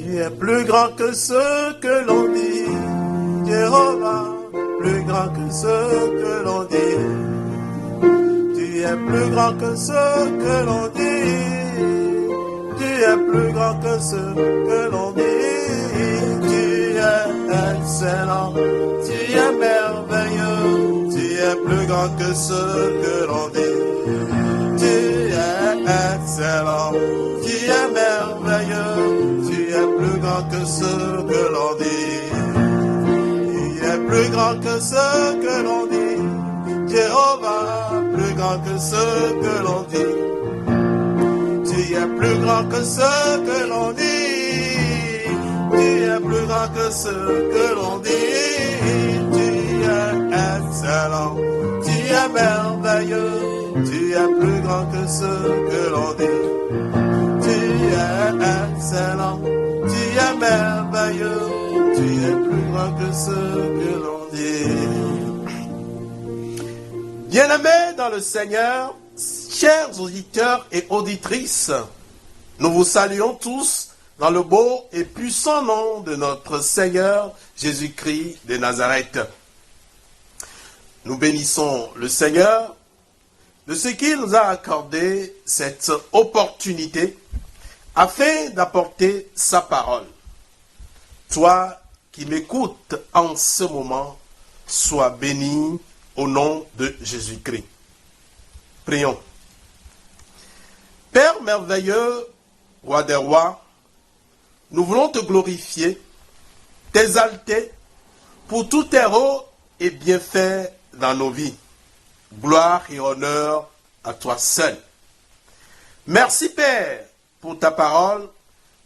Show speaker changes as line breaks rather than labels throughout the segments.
Tu es plus grand que ce que l'on dit, Jéhovah, plus grand que ce que l'on dit. Tu es plus grand que ce que l'on dit, tu es plus grand que ce que l'on dit. Tu es excellent, tu es merveilleux, tu es plus grand que ce que l'on dit. Tu es excellent, tu es merveilleux, tu es plus grand que ce que l'on dit. Tu es plus grand que ce que l'on dit, Jéhovah, plus grand que ce que l'on dit. Tu es plus grand que ce que l'on dit. Tu es plus grand que ce que l'on dit. Tu es excellent, tu es merveilleux, tu es plus grand que ce que l'on dit. Tu es excellent, tu es merveilleux, tu es plus grand que ce que l'on dit. Bien-aimés dans le Seigneur, chers auditeurs et auditrices, nous vous saluons tous dans le beau et puissant nom de notre Seigneur Jésus-Christ de Nazareth. Nous bénissons le Seigneur de ce qu'il nous a accordé cette opportunité afin d'apporter sa parole. Toi qui m'écoutes en ce moment, sois béni au nom de Jésus-Christ. Prions. Père merveilleux, roi des rois, nous voulons te glorifier, t'exalter pour tous tes héros et bienfaits dans nos vies. Gloire et honneur à toi seul. Merci Père pour ta parole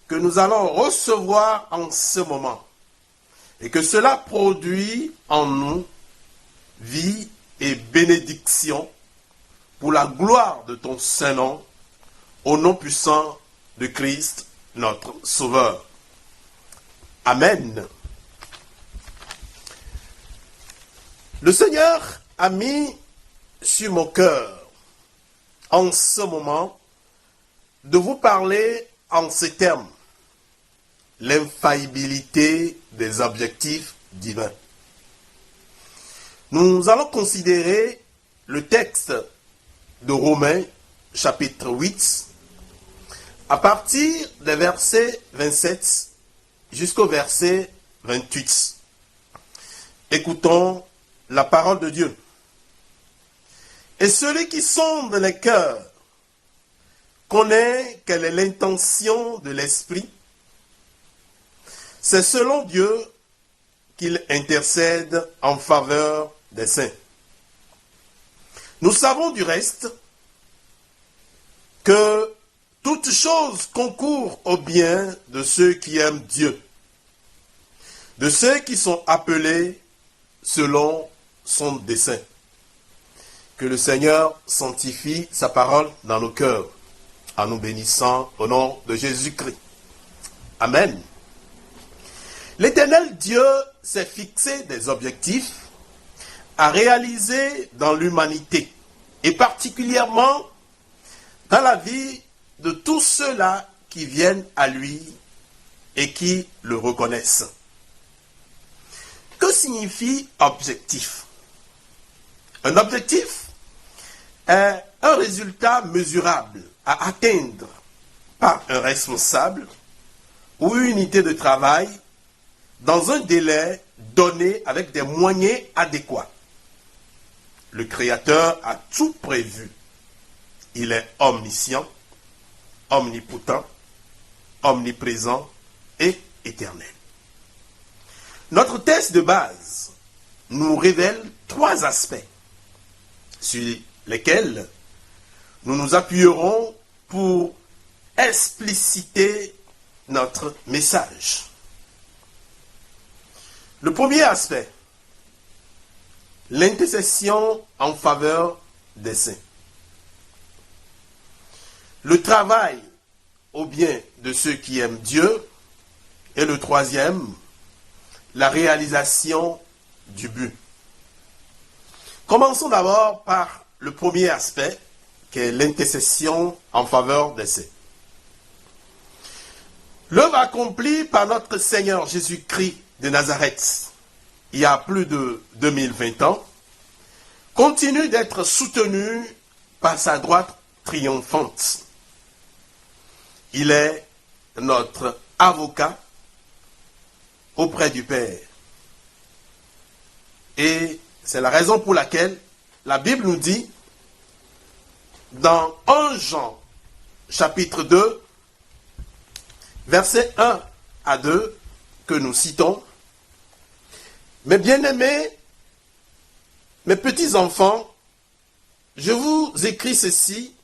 que nous allons recevoir en ce moment et que cela produit en nous vie et bénédiction pour la gloire de ton Saint-Nom, au nom puissant de Christ, notre Sauveur. Amen. Le Seigneur a mis sur mon cœur, en ce moment, de vous parler en ces termes: l'infaillibilité des objectifs divins. Nous allons considérer le texte de Romains, chapitre 8, à partir des versets 27 jusqu'au verset 28. Écoutons la parole de Dieu. Et celui qui sonde les cœurs connaît quelle est l'intention de l'Esprit. C'est selon Dieu qu'il intercède en faveur des saints. Nous savons du reste que toute chose concourt au bien de ceux qui aiment Dieu, de ceux qui sont appelés selon son dessein. Que le Seigneur sanctifie sa parole dans nos cœurs, en nous bénissant au nom de Jésus-Christ. Amen. L'Éternel Dieu s'est fixé des objectifs à réaliser dans l'humanité, et particulièrement dans la vie de tous ceux-là qui viennent à lui et qui le reconnaissent. Que signifie objectif? Un objectif est un résultat mesurable à atteindre par un responsable ou une unité de travail dans un délai donné avec des moyens adéquats. Le Créateur a tout prévu. Il est omniscient, omnipotent, omniprésent et éternel. Notre texte de base nous révèle 3 aspects sur lesquels nous nous appuierons pour expliciter notre message. Le premier aspect, l'intercession en faveur des saints. Le travail au bien de ceux qui aiment Dieu. Et le troisième, la réalisation du but. Commençons d'abord par le premier aspect, qui est l'intercession en faveur des saints. L'œuvre accomplie par notre Seigneur Jésus-Christ de Nazareth, il y a plus de 2020 ans, continue d'être soutenue par sa droite triomphante. Il est notre avocat auprès du Père. Et c'est la raison pour laquelle la Bible nous dit, dans 1 Jean, chapitre 2, versets 1 à 2, que nous citons, « Mes bien-aimés, mes petits-enfants, je vous écris ceci,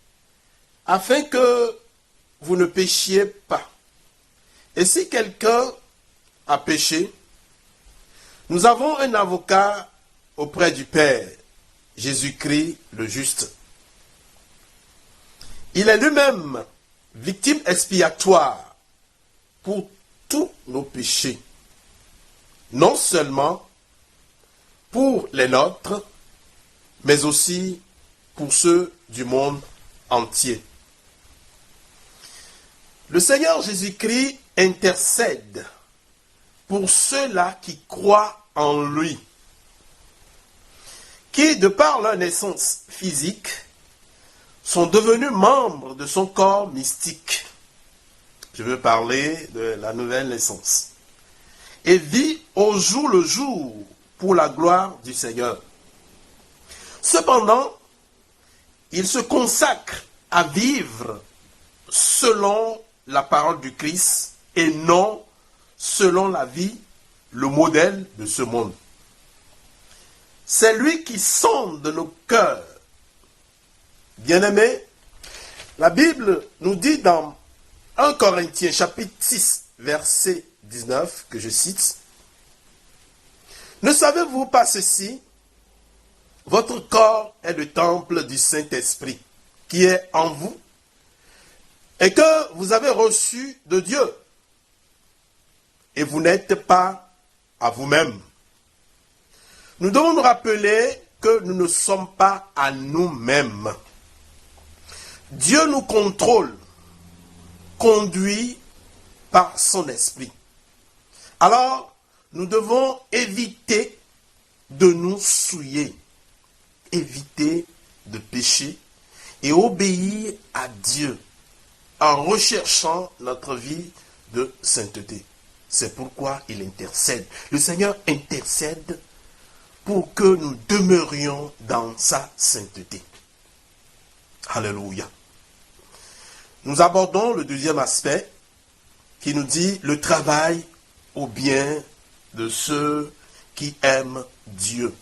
afin que vous ne péchiez pas. Et si quelqu'un a péché, nous avons un avocat auprès du Père, Jésus-Christ le juste. Il est lui-même victime expiatoire pour tous nos péchés, non seulement pour les nôtres, mais aussi pour ceux du monde entier. Le Seigneur Jésus-Christ intercède pour ceux-là qui croient en lui, qui, de par leur naissance physique, sont devenus membres de son corps mystique. Je veux parler de la nouvelle naissance. Et vit au jour le jour pour la gloire du Seigneur. Cependant, il se consacre à vivre selon la parole du Christ et non selon la vie, le modèle de ce monde. C'est lui qui sonde nos cœurs. Bien-aimés, la Bible nous dit dans 1 Corinthiens chapitre 6, verset 19, que je cite, « Ne savez-vous pas ceci? Votre corps est le temple du Saint-Esprit, qui est en vous, et que vous avez reçu de Dieu, et vous n'êtes pas à vous-même. » Nous devons nous rappeler que nous ne sommes pas à nous-mêmes. Dieu nous contrôle, conduit par son esprit. Alors, nous devons éviter de nous souiller, éviter de pécher et obéir à Dieu en recherchant notre vie de sainteté. C'est pourquoi il intercède. Le Seigneur intercède pour que nous demeurions dans sa sainteté. Alléluia. Nous abordons le deuxième aspect qui nous dit le travail au bien de ceux qui aiment Dieu.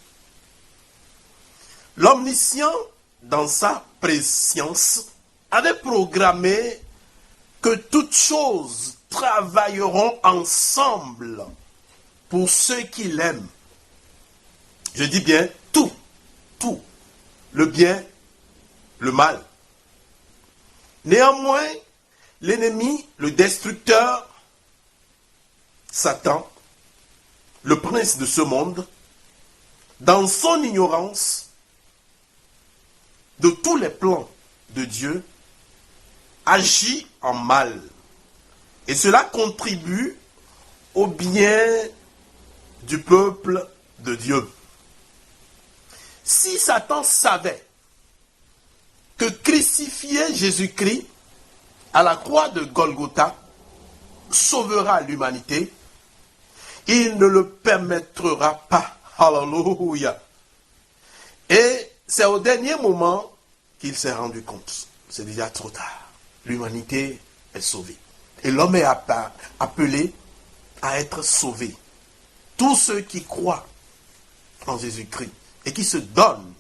L'omniscient, dans sa préscience, avait programmé que toutes choses travailleront ensemble pour ceux qui l'aiment. Je dis bien tout, le bien, le mal. Néanmoins, l'ennemi, le destructeur, Satan, le prince de ce monde, dans son ignorance de tous les plans de Dieu, agit en mal. Et cela contribue au bien du peuple de Dieu. Si Satan savait que crucifier Jésus-Christ à la croix de Golgotha sauvera l'humanité, il ne le permettra pas. Alléluia. Et c'est au dernier moment qu'il s'est rendu compte. C'est déjà trop tard. L'humanité est sauvée. Et l'homme est appelé à être sauvé. Tous ceux qui croient en Jésus-Christ et qui se donnent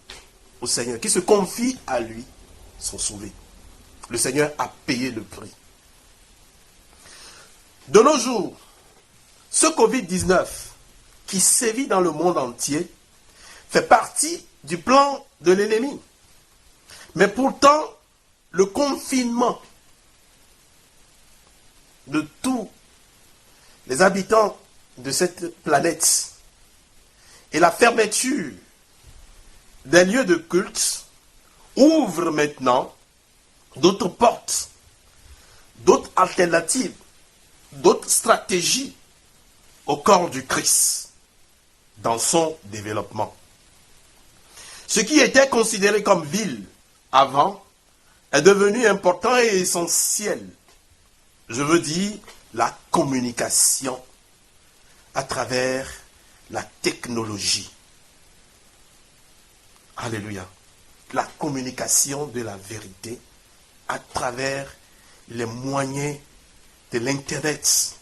au Seigneur, qui se confient à lui, sont sauvés. Le Seigneur a payé le prix. De nos jours, ce Covid-19 qui sévit dans le monde entier fait partie du plan de l'ennemi. Mais pourtant, le confinement de tous les habitants de cette planète et la fermeture des lieux de culte ouvrent maintenant d'autres portes, d'autres alternatives d'autres stratégies au corps du Christ dans son développement. Ce qui était considéré comme vil avant est devenu important et essentiel. Je veux dire la communication à travers la technologie. Alléluia. La communication de la vérité à travers les moyens de l'Internet.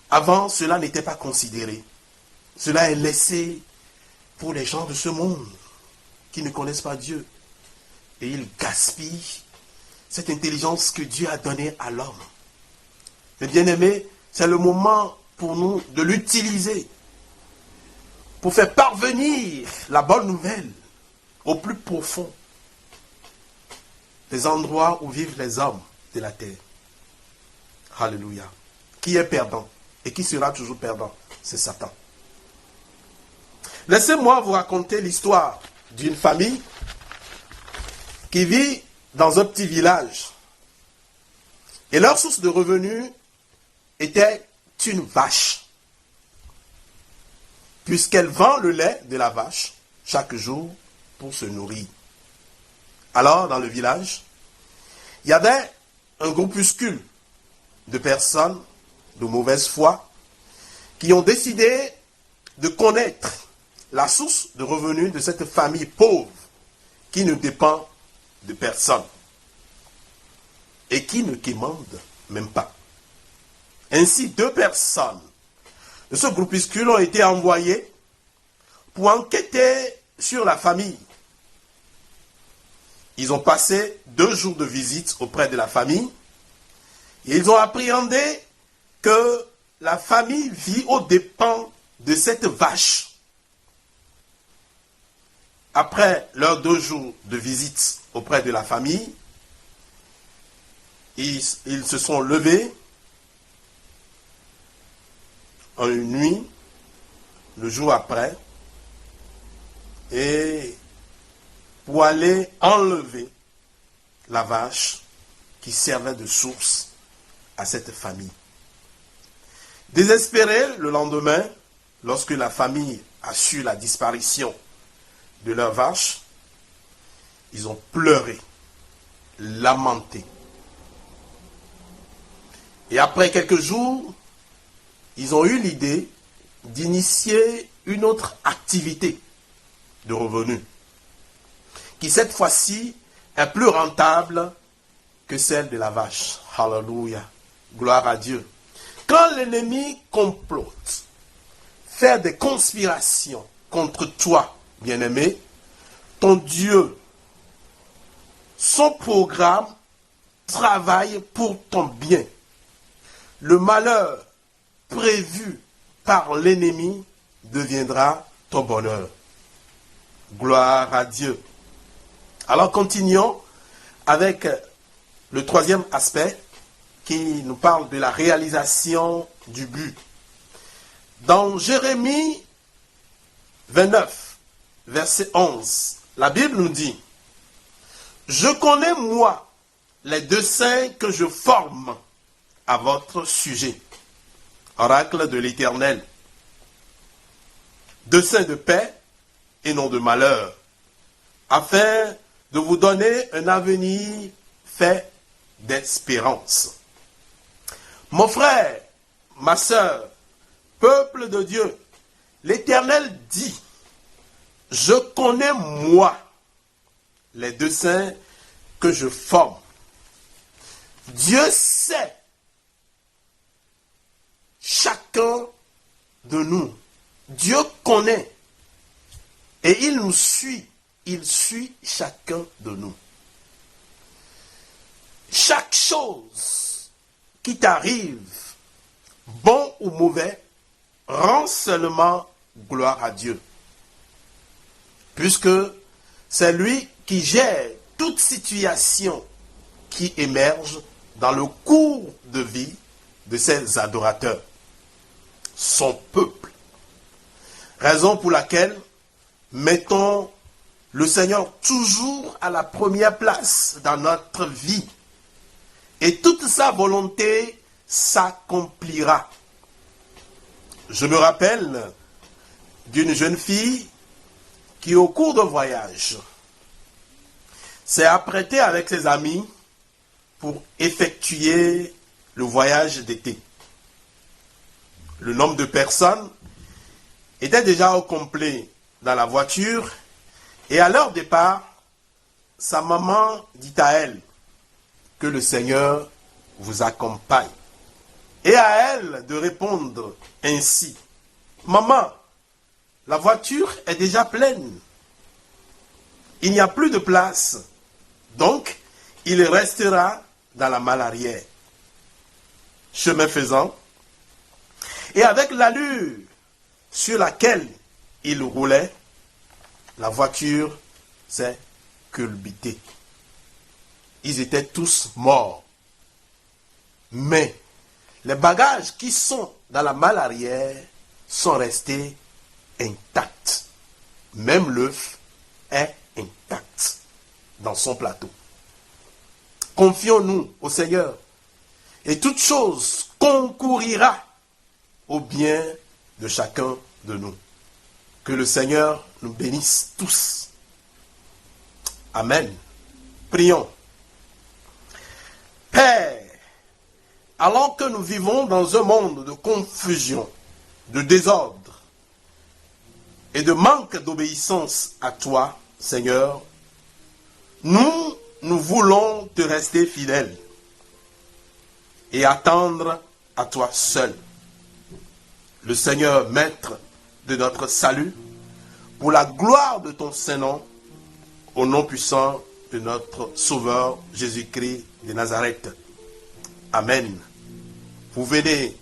Avant, cela n'était pas considéré. Cela est laissé pour les gens de ce monde qui ne connaissent pas Dieu. Et ils gaspillent cette intelligence que Dieu a donnée à l'homme. Mais bien aimés, c'est le moment pour nous de l'utiliser pour faire parvenir la bonne nouvelle au plus profond des endroits où vivent les hommes de la terre. Alléluia. Qui est perdant et qui sera toujours perdant? C'est Satan. Laissez-moi vous raconter l'histoire d'une famille qui vit dans un petit village. Et leur source de revenus était une vache. Puisqu'elle vend le lait de la vache chaque jour pour se nourrir. Alors, dans le village, il y avait un groupuscule de personnes de mauvaise foi qui ont décidé de connaître la source de revenus de cette famille pauvre qui ne dépend de personne et qui ne quémande même pas. Ainsi, 2 personnes de ce groupuscule ont été envoyées pour enquêter sur la famille. Ils ont passé 2 jours de visite auprès de la famille et ils ont appréhendé que la famille vit aux dépens de cette vache. Après leurs 2 jours de visite auprès de la famille, ils se sont levés en une nuit, le jour après, et pour aller enlever la vache qui servait de source à cette famille. Désespérés, le lendemain, lorsque la famille a su la disparition de leur vache, ils ont pleuré, lamenté. Et après quelques jours, ils ont eu l'idée d'initier une autre activité de revenus, qui cette fois-ci est plus rentable que celle de la vache. Alléluia. Gloire à Dieu. Quand l'ennemi complote, fait des conspirations contre toi, bien-aimé, ton Dieu, son programme travaille pour ton bien. Le malheur prévu par l'ennemi deviendra ton bonheur. Gloire à Dieu. Alors continuons avec le 3e aspect qui nous parle de la réalisation du but. Dans Jérémie 29, verset 11, la Bible nous dit: « Je connais, moi, les desseins que je forme à votre sujet. » Oracle de l'Éternel. Desseins de paix et non de malheur, afin de vous donner un avenir fait d'espérance. Mon frère, ma sœur, peuple de Dieu, l'Éternel dit: je connais, moi, les desseins que je forme. Dieu sait chacun de nous. Dieu connaît. Et il nous suit. Il suit chacun de nous. Chaque chose qui t'arrive, bon ou mauvais, rend seulement gloire à Dieu. Puisque c'est lui qui gère toute situation qui émerge dans le cours de vie de ses adorateurs, son peuple. Raison pour laquelle mettons le Seigneur toujours à la première place dans notre vie et toute sa volonté s'accomplira. Je me rappelle d'une jeune fille qui, au cours d'un voyage, s'est apprêtée avec ses amis pour effectuer le voyage d'été. Le nombre de personnes était déjà au complet dans la voiture et à leur départ, sa maman dit à elle que le Seigneur vous accompagne. Et à elle de répondre ainsi: Maman, la voiture est déjà pleine. Il n'y a plus de place. Donc, il restera dans la malle arrière. Chemin faisant, et avec l'allure sur laquelle il roulait, la voiture s'est culbutée. Ils étaient tous morts. Mais les bagages qui sont dans la malle arrière sont restés intacts. Même l'œuf est intact dans son plateau. Confions-nous au Seigneur et toute chose concourira au bien de chacun de nous. Que le Seigneur nous bénisse tous. Amen. Prions. Père, alors que nous vivons dans un monde de confusion, de désordre et de manque d'obéissance à toi, Seigneur, nous voulons te rester fidèles et attendre à toi seul, le Seigneur maître de notre salut, pour la gloire de ton Saint-Nom, au nom puissant de notre Sauveur Jésus-Christ de Nazareth. Amen. Vous venez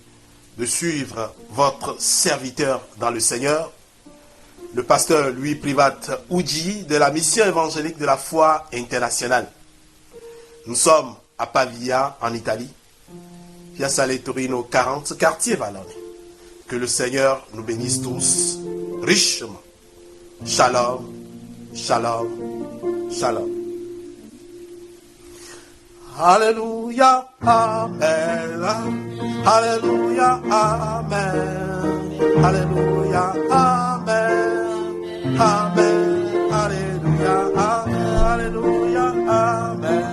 de suivre votre serviteur dans le Seigneur, le pasteur Louis Privat Oudji de la mission évangélique de la foi internationale. Nous sommes à Pavia, en Italie, Piazzale Torino 40, quartier Vallone. Que le Seigneur nous bénisse tous richement. Shalom, shalom, shalom. Alléluia, amen. Alléluia, amen. Alléluia, amen. Amen. Alléluia, amen. Alléluia, amen.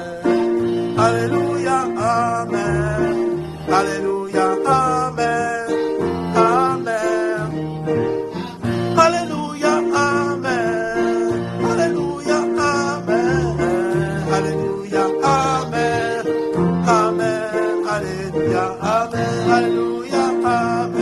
Alléluia, amen. Alléluia, amen. Amen. Alléluia, amen. Alléluia, amen. Alléluia, amen. Amen. Alléluia, amen. Alléluia, amen.